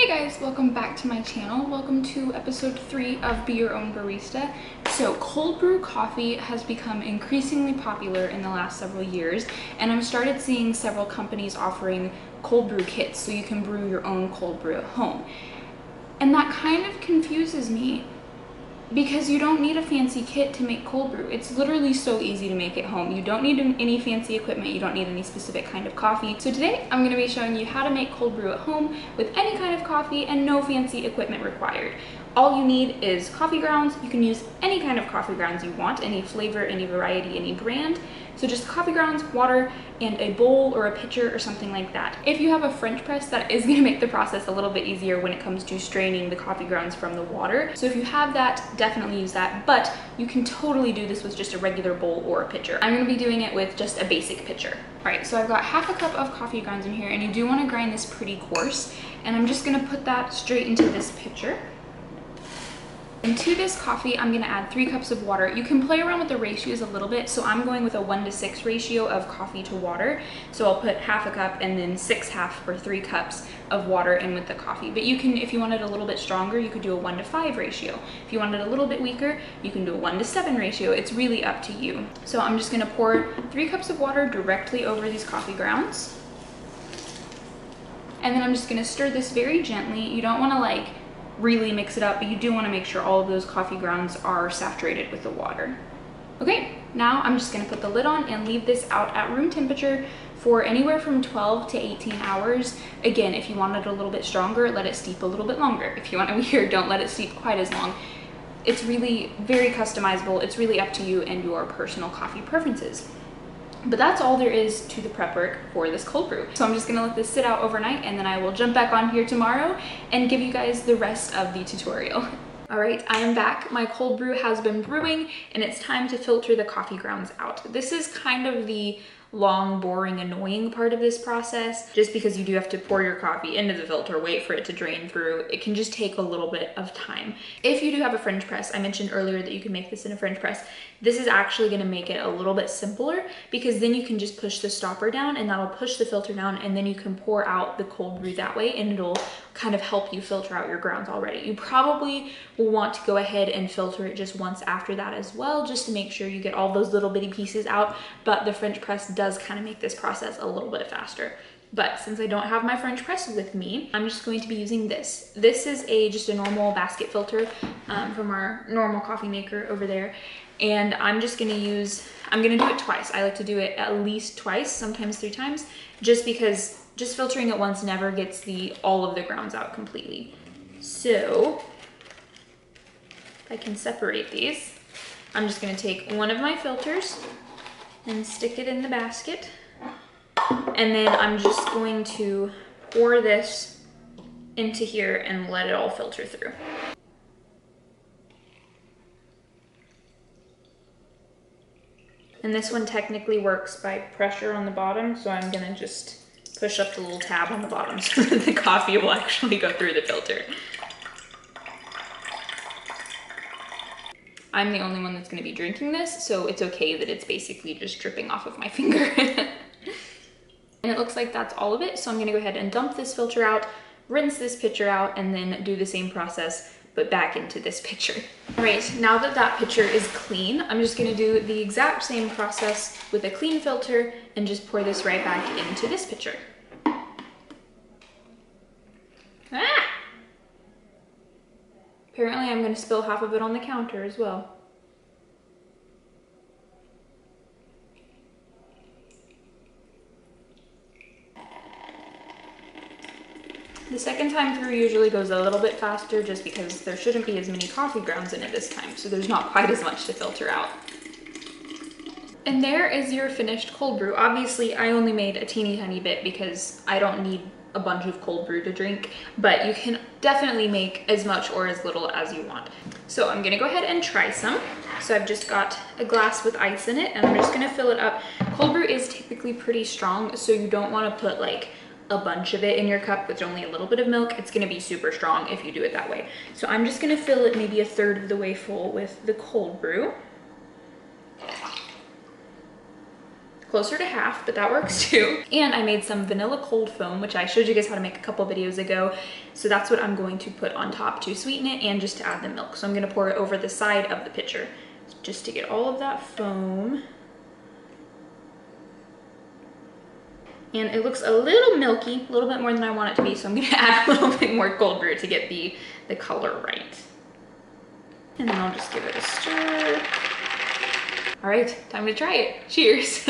Guys, welcome back to my channel. Welcome to episode 3 of Be Your Own Barista. So cold brew coffee has become increasingly popular in the last several years, and I've started seeing several companies offering cold brew kits so you can brew your own cold brew at home. And that kind of confuses me because you don't need a fancy kit to make cold brew. It's literally so easy to make at home. You don't need any fancy equipment. You don't need any specific kind of coffee. So today I'm going to be showing you how to make cold brew at home with any kind of coffee and no fancy equipment required. All you need is coffee grounds. You can use any kind of coffee grounds you want, any flavor, any variety, any brand. So just coffee grounds, water, and a bowl or a pitcher or something like that. If you have a French press, that is gonna make the process a little bit easier when it comes to straining the coffee grounds from the water. So if you have that, definitely use that, but you can totally do this with just a regular bowl or a pitcher. I'm gonna be doing it with just a basic pitcher. All right, so I've got half a cup of coffee grounds in here, and you do wanna grind this pretty coarse, and I'm just gonna put that straight into this pitcher. And to this coffee, I'm gonna add 3 cups of water. You can play around with the ratios a little bit, so I'm going with a 1:6 ratio of coffee to water. So I'll put half a cup and then 6/2 or 3 cups of water in with the coffee. But you can, if you want it a little bit stronger, you could do a 1:5 ratio. If you want it a little bit weaker, you can do a 1:7 ratio. It's really up to you. So I'm just gonna pour 3 cups of water directly over these coffee grounds. And then I'm just gonna stir this very gently. You don't wanna really mix it up, but you do want to make sure all of those coffee grounds are saturated with the water. Okay, now I'm just going to put the lid on and leave this out at room temperature for anywhere from 12 to 18 hours. Again, if you want it a little bit stronger, let it steep a little bit longer. If you want it weaker, don't let it steep quite as long. It's really very customizable. It's really up to you and your personal coffee preferences. But that's all there is to the prep work for this cold brew. So I'm just gonna let this sit out overnight, and then I will jump back on here tomorrow and give you guys the rest of the tutorial. All right, I am back. My cold brew has been brewing, and it's time to filter the coffee grounds out. This is kind of the long, boring, annoying part of this process, just because you do have to pour your coffee into the filter, wait for it to drain through. It can just take a little bit of time. If you do have a French press, I mentioned earlier that you can make this in a French press. This is actually gonna make it a little bit simpler, because then you can just push the stopper down and that'll push the filter down, and then you can pour out the cold brew that way, and it'll kind of help you filter out your grounds already. You probably will want to go ahead and filter it just once after that as well, just to make sure you get all those little bitty pieces out, but the French press does kind of make this process a little bit faster. But since I don't have my French press with me, I'm just going to be using this. This is just a normal basket filter from our normal coffee maker over there. And I'm just gonna do it twice. I like to do it at least twice, sometimes 3 times, just because just filtering it once never gets all of the grounds out completely. So I can separate these. I'm just gonna take one of my filters and stick it in the basket. And then I'm just going to pour this into here and let it all filter through. And this one technically works by pressure on the bottom, so I'm gonna just push up the little tab on the bottom so that the coffee will actually go through the filter. I'm the only one that's gonna be drinking this, so it's okay that it's basically just dripping off of my finger. And it looks like that's all of it, so I'm gonna go ahead and dump this filter out, rinse this pitcher out, and then do the same process, but back into this pitcher. All right, now that that pitcher is clean, I'm just gonna do the exact same process with a clean filter and just pour this right back into this pitcher. Ah! Apparently I'm gonna spill half of it on the counter as well. The second time through usually goes a little bit faster, just because there shouldn't be as many coffee grounds in it this time, so there's not quite as much to filter out. And there is your finished cold brew. Obviously, I only made a teeny tiny bit because I don't need a bunch of cold brew to drink, but you can definitely make as much or as little as you want. So I'm gonna go ahead and try some. So I've just got a glass with ice in it, and I'm just gonna fill it up. Cold brew is typically pretty strong, so you don't wanna put a bunch of it in your cup with only a little bit of milk. It's gonna be super strong if you do it that way. So I'm just gonna fill it maybe 1/3 of the way full with the cold brew. closer to half, but that works too. And I made some vanilla cold foam, which I showed you guys how to make a couple videos ago. So that's what I'm going to put on top to sweeten it and just to add the milk. So I'm gonna pour it over the side of the pitcher just to get all of that foam. And it looks a little milky, a little bit more than I want it to be, so I'm gonna add a little bit more cold brew to get the color right. And then I'll just give it a stir. All right, time to try it. Cheers.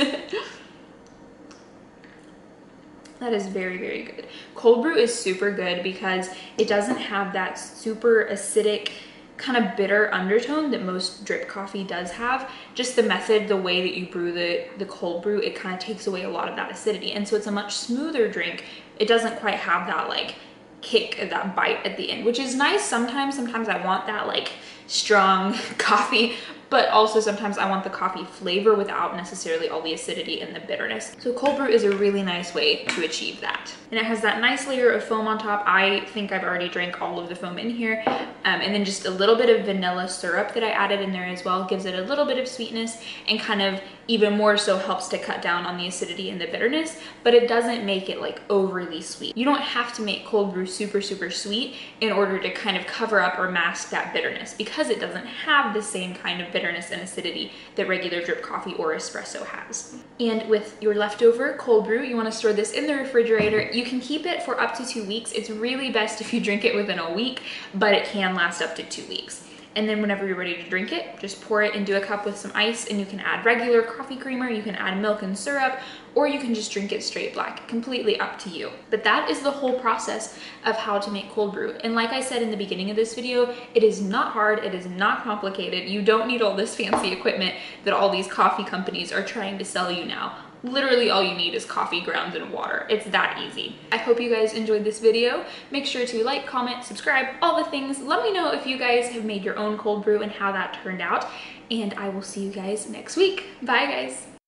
That is very, very good. Cold brew is super good because it doesn't have that super acidic, kind of bitter undertone that most drip coffee does have. Just the method, the way that you brew the cold brew, it kind of takes away a lot of that acidity. And so it's a much smoother drink. It doesn't quite have that like kick, that bite at the end, which is nice sometimes. Sometimes I want that like strong coffee, but also sometimes I want the coffee flavor without necessarily all the acidity and the bitterness. So cold brew is a really nice way to achieve that. And it has that nice layer of foam on top. I think I've already drank all of the foam in here. And then just a little bit of vanilla syrup that I added in there as well gives it a little bit of sweetness and kind of even more so helps to cut down on the acidity and the bitterness, but it doesn't make it like overly sweet. You don't have to make cold brew super, super sweet in order to kind of cover up or mask that bitterness because it doesn't have the same kind of bitterness and acidity that regular drip coffee or espresso has. And with your leftover cold brew, you want to store this in the refrigerator. You can keep it for up to 2 weeks. It's really best if you drink it within a week, but it can last up to 2 weeks. And then whenever you're ready to drink it, just pour it into a cup with some ice, and you can add regular coffee creamer, you can add milk and syrup, or you can just drink it straight black, completely up to you. But that is the whole process of how to make cold brew. And like I said in the beginning of this video, it is not hard, it is not complicated. You don't need all this fancy equipment that all these coffee companies are trying to sell you now. Literally all you need is coffee grounds and water. It's that easy. I hope you guys enjoyed this video. Make sure to like, comment, subscribe, all the things. Let me know if you guys have made your own cold brew and how that turned out. And I will see you guys next week. Bye guys.